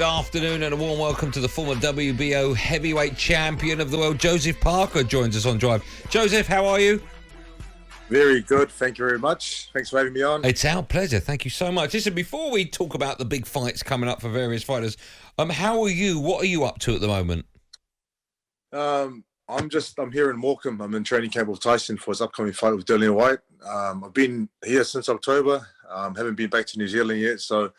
Good afternoon and a warm welcome to the former WBO heavyweight champion of the world, Joseph Parker, joins us on Drive. Joseph, how are you? Very good. Thank you very much. Thanks for having me on. It's our pleasure. Thank you so much. Listen, before we talk about the big fights coming up for various fighters, how are you? What are you up to at the moment? I'm here in Morecambe. I'm in training camp with Tyson for his upcoming fight with Dillian White. I've been here since October. Haven't been back to New Zealand yet. So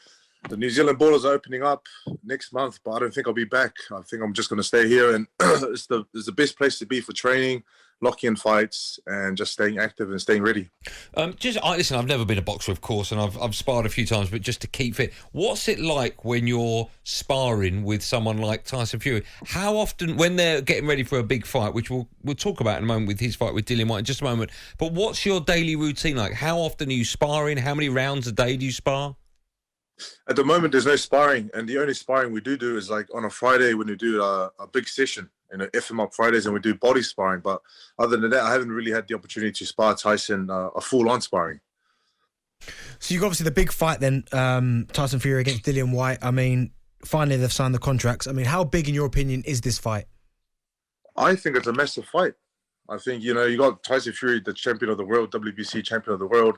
the New Zealand borders are opening up next month, but I don't think I'll be back. I think I'm just going to stay here, and it's the best place to be for training, locking in fights, and just staying active and staying ready. Listen, I've never been a boxer, of course, and I've sparred a few times, but just to keep fit, what's it like when you're sparring with someone like Tyson Fury? How often, when they're getting ready for a big fight, which we'll talk about in a moment with his fight with Dillian White in just a moment, but what's your daily routine like? How often are you sparring? How many rounds a day do you spar? At the moment, there's no sparring, and the only sparring we do is like on a Friday when we do a big session, FM Up Fridays, and we do body sparring. But other than that, I haven't really had the opportunity to spar Tyson a full-on sparring. So you've got obviously the big fight then, Tyson Fury against Dillian White. I mean, finally they've signed the contracts. I mean, how big, in your opinion, is this fight? I think it's a massive fight. I think, you got Tyson Fury, the champion of the world, WBC champion of the world,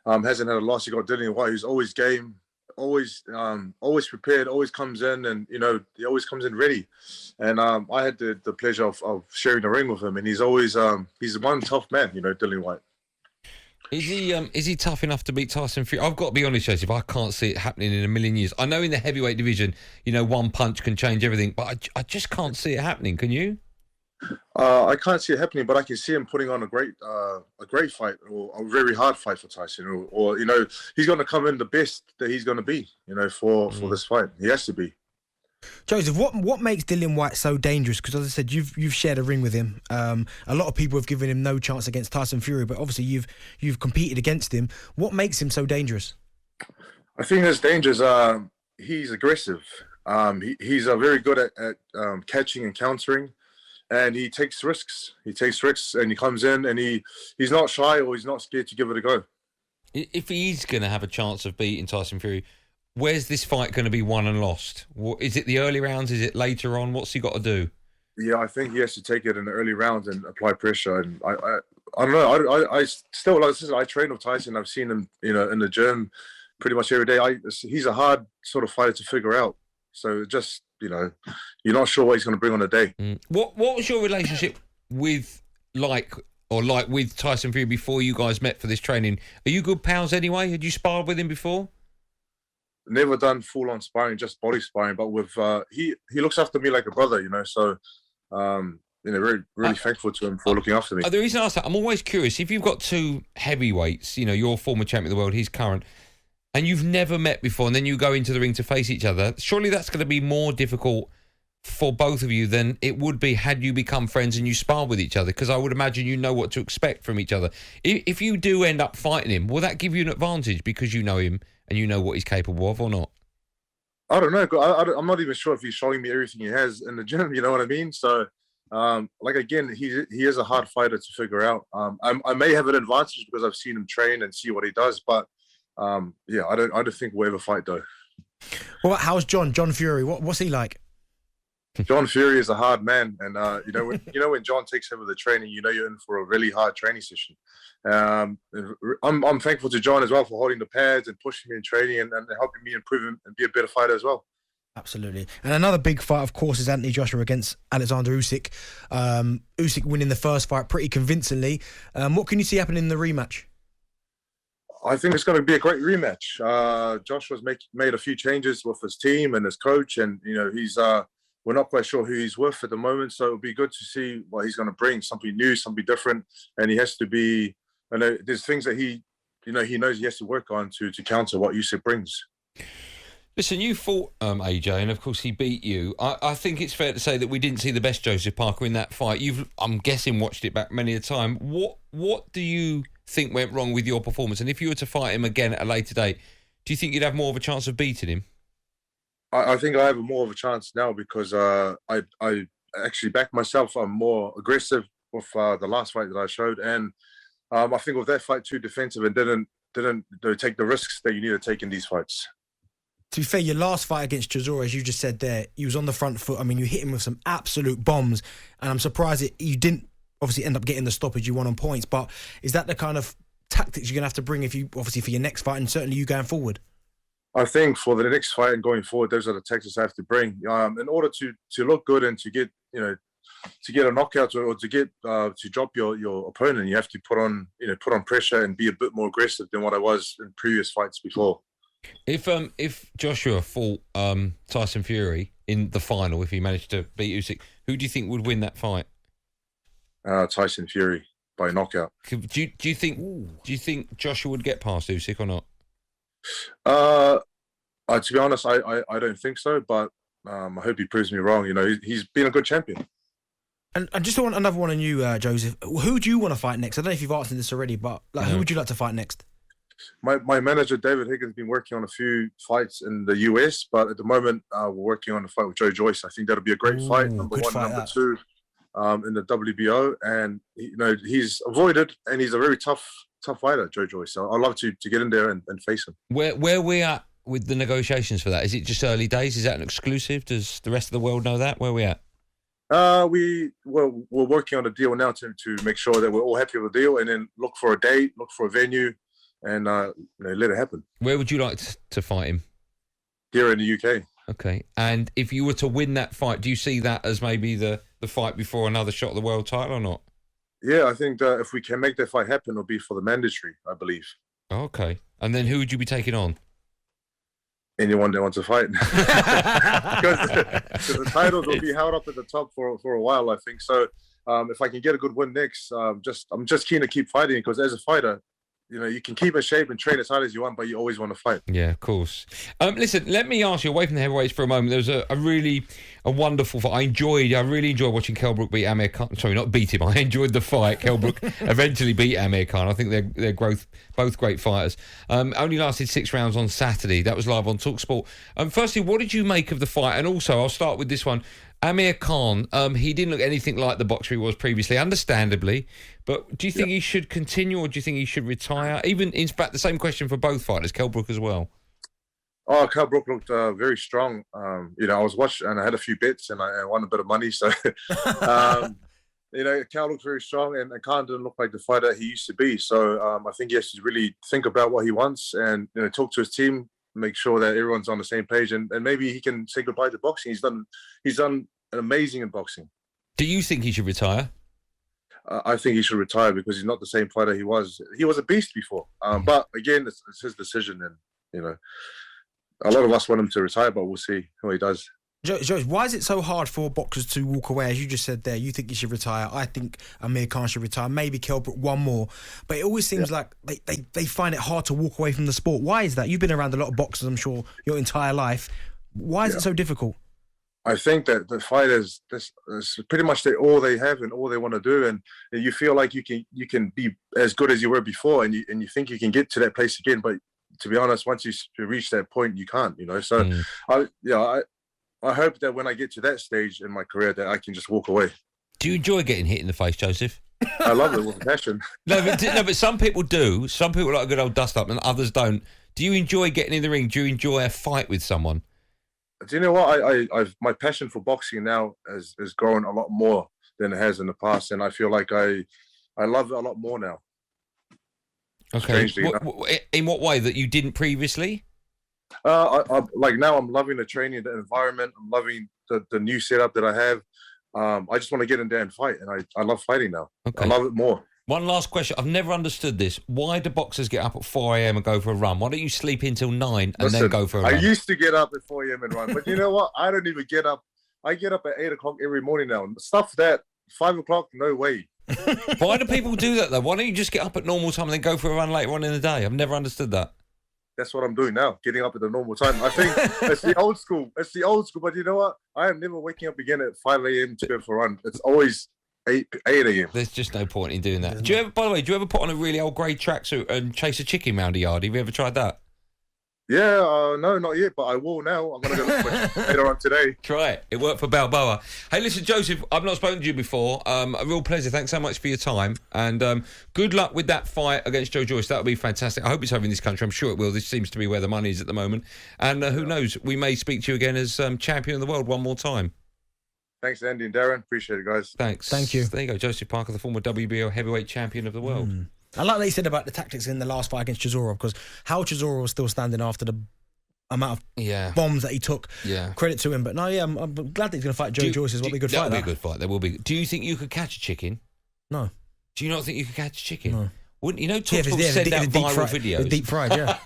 hasn't had a loss. You got Dillian White, who's always game, always prepared, always comes in, and he always comes in ready. And I had the pleasure of sharing the ring with him, and he's always he's one tough man, Dillian White. Is he tough enough to beat Tyson Fury? I've got to be honest, Joseph, I can't see it happening in a million years. I know in the heavyweight division, one punch can change everything, but I just can't see it happening. Can you? I can't see it happening, but I can see him putting on a great fight, or a very hard fight for Tyson, or he's going to come in the best that he's going to be, for this fight. He has to be. Joseph, what makes Dillian White so dangerous? Because as I said, you've shared a ring with him. A lot of people have given him no chance against Tyson Fury, but obviously you've competed against him. What makes him so dangerous? I think his dangers are he's aggressive. He's very good at catching and countering. And he takes risks. And he comes in, and he's not shy, or he's not scared to give it a go. If he's going to have a chance of beating Tyson Fury, where's this fight going to be won and lost? Is it the early rounds? Is it later on? What's he got to do? Yeah, I think he has to take it in the early rounds and apply pressure. And I don't know. I still, like I said, I train with Tyson. I've seen him, in the gym pretty much every day. He's a hard sort of fighter to figure out. So just, you're not sure what he's going to bring on the day. What was your relationship with with Tyson Fury before you guys met for this training? Are you good pals anyway? Had you sparred with him before? Never done full-on sparring, just body sparring. But with he looks after me like a brother, So really thankful to him for looking after me. The reason I ask that, I'm always curious. If you've got two heavyweights, you're former champion of the world, he's current, and you've never met before, and then you go into the ring to face each other, surely that's going to be more difficult for both of you than it would be had you become friends and you spar with each other, because I would imagine you know what to expect from each other. If you do end up fighting him, will that give you an advantage because you know him and you know what he's capable of, or not? I don't know. I'm not even sure if he's showing me everything he has in the gym, you know what I mean? So, again, he is a hard fighter to figure out. I may have an advantage because I've seen him train and see what he does, but I don't think we'll ever fight though. Well, how's John Fury? What's he like? John Fury is a hard man, and when John takes over the training, you're in for a really hard training session. I'm thankful to John as well for holding the pads and pushing me in training and helping me improve and be a better fighter as well. Absolutely. And another big fight, of course, is Anthony Joshua against Alexander Usyk. Usyk winning the first fight pretty convincingly. What can you see happening in the rematch? I think it's going to be a great rematch. Joshua's made a few changes with his team and his coach, and we're not quite sure who he's with at the moment. So it'll be good to see what he's going to bring, something new, something different. And he has to be, there's things that he knows he has to work on to counter what Usyk brings. Listen, you fought AJ, and of course he beat you. I think it's fair to say that we didn't see the best Joseph Parker in that fight. I'm guessing, watched it back many a time. What do you think went wrong with your performance? And if you were to fight him again at a later date, do you think you'd have more of a chance of beating him? I think I have more of a chance now because I actually back myself. I'm more aggressive with the last fight that I showed, and I think with that fight too defensive and didn't take the risks that you need to take in these fights. To be fair, your last fight against Chisora, as you just said there, he was on the front foot. I mean, you hit him with some absolute bombs, and I'm surprised you didn't obviously end up getting the stoppage you won on points. But is that the kind of tactics you're going to have to bring for your next fight, and certainly you going forward? I think for the next fight and going forward, those are the tactics I have to bring in order to look good and to get a knockout or to drop your opponent. You have to put on pressure and be a bit more aggressive than what I was in previous fights before. If Joshua fought Tyson Fury in the final, if he managed to beat Usyk, who do you think would win that fight? Tyson Fury by knockout. Do you think Joshua would get past Usyk or not? To be honest, I don't think so, but I hope he proves me wrong. He's been a good champion. And I just want another one on you, Joseph. Who do you want to fight next? I don't know if you've answered this already, but who would you like to fight next? My manager, David Higgins, has been working on a few fights in the US, but at the moment, we're working on a fight with Joe Joyce. I think that'll be a great fight. Number one, number two, in the WBO. And, he's avoided, and he's a very tough fighter, Joe Joyce. So I'd love to get in there and face him. Where we at with the negotiations for that? Is it just early days? Is that an exclusive? Does the rest of the world know that? Where are we at? We're working on a deal now to make sure that we're all happy with the deal, and then look for a date, look for a venue, and let it happen. Where would you like to fight him? Here in the UK. Okay. And if you were to win that fight, do you see that as maybe the fight before another shot at the world title or not? Yeah, I think that if we can make that fight happen, it'll be for the mandatory, I believe. Okay. And then who would you be taking on? Anyone that wants to fight. Because the titles will be held up at the top for a while, I think. So if I can get a good win next, I'm just keen to keep fighting, because as a fighter, you can keep in shape and train as hard as you want, but you always want to fight. Yeah, of course. Listen, let me ask you, away from the heavyweights for a moment, there was a wonderful fight. I really enjoyed watching Kell Brook beat Amir Khan. Sorry, not beat him. I enjoyed the fight. Kell Brook eventually beat Amir Khan. I think they're both great fighters. Only lasted 6 rounds on Saturday. That was live on talkSPORT. Firstly, what did you make of the fight? And also, I'll start with this one. Amir Khan, he didn't look anything like the boxer he was previously, understandably. But do you think he should continue, or do you think he should retire? Even, in fact, the same question for both fighters, Kell Brook as well. Oh, Kell Brook looked very strong. I was watching, and I had a few bets, and I won a bit of money. So, Kell looked very strong, and Khan didn't look like the fighter he used to be. So, I think he has to really think about what he wants and talk to his team, make sure that everyone's on the same page, and maybe he can say goodbye to boxing. He's done amazing in boxing. Do you think he should retire? I think he should retire, because he's not the same fighter he was. He was a beast before. But again, it's his decision, and a lot of us want him to retire, but we'll see how he does. Joe, why is it so hard for boxers to walk away? As you just said there, you think he should retire. I think Amir Khan should retire. Maybe Kell Brook one more. But it always seems like they find it hard to walk away from the sport. Why is that? You've been around a lot of boxers, I'm sure, your entire life. Why is it so difficult? I think that the fighters, this is pretty much all they have and all they want to do, and you feel like you can be as good as you were before, and you think you can get to that place again. But to be honest, once you reach that point, you can't. So I hope that when I get to that stage in my career, that I can just walk away. Do you enjoy getting hit in the face, Joseph? I love it with passion. but some people do. Some people like a good old dust up, and others don't. Do you enjoy getting in the ring? Do you enjoy a fight with someone? Do you know what? I've my passion for boxing now has grown a lot more than it has in the past, and I feel like I love it a lot more now. Okay. In what way that you didn't previously? Like now, I'm loving the training, the environment. I'm loving the new setup that I have. I just want to get in there and fight, and I love fighting now. Okay. I love it more. One last question. I've never understood this. Why do boxers get up at 4 a.m. and go for a run? Why don't you sleep until 9 and then go for a run? I used to get up at 4 a.m. and run, but you know what? I don't even get up. I get up at 8 o'clock every morning now. Stuff that 5 o'clock, no way. Why do people do that though? Why don't you just get up at normal time and then go for a run later on in the day? I've never understood that. That's what I'm doing now, getting up at the normal time. I think it's the old school. It's the old school, but you know what? I am never waking up again at 5 a.m. to go for a run. It's always 8 a.m. There's just no point in doing that. By the way, do you ever put on a really old grey tracksuit and chase a chicken round a yard? Have you ever tried that? Yeah, no, not yet, but I will now. I'm going to go look for it later on today. Try it. It worked for Balboa. Hey, listen, Joseph, I've not spoken to you before. A real pleasure. Thanks so much for your time. And good luck with that fight against Joe Joyce. That'll be fantastic. I hope it's over in this country. I'm sure it will. This seems to be where the money is at the moment. And who knows? We may speak to you again as champion of the world one more time. Thanks, Andy and Darren. Appreciate it, guys. Thanks. Thank you. There you go. Joseph Parker, the former WBO heavyweight champion of the world. I like what you said about the tactics in the last fight against Chisora, because how Chisora was still standing after the amount of bombs that he took. Yeah. Credit to him. But no, I'm glad that he's going to fight Joe Joyce. Is what be a good fight. That'll be a good fight. There will be. Do you think you could catch a chicken? No. Do you not think you could catch a chicken? No. Wouldn't you know? talkSPORT send out viral videos. Deep fried, yeah.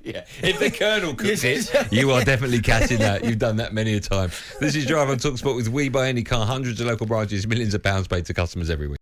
Yeah. If the Colonel cooks it, you are definitely catching that. You've done that many a time. This is Drive on talkSPORT with We Buy Any Car. Hundreds of local branches, millions of pounds paid to customers every week.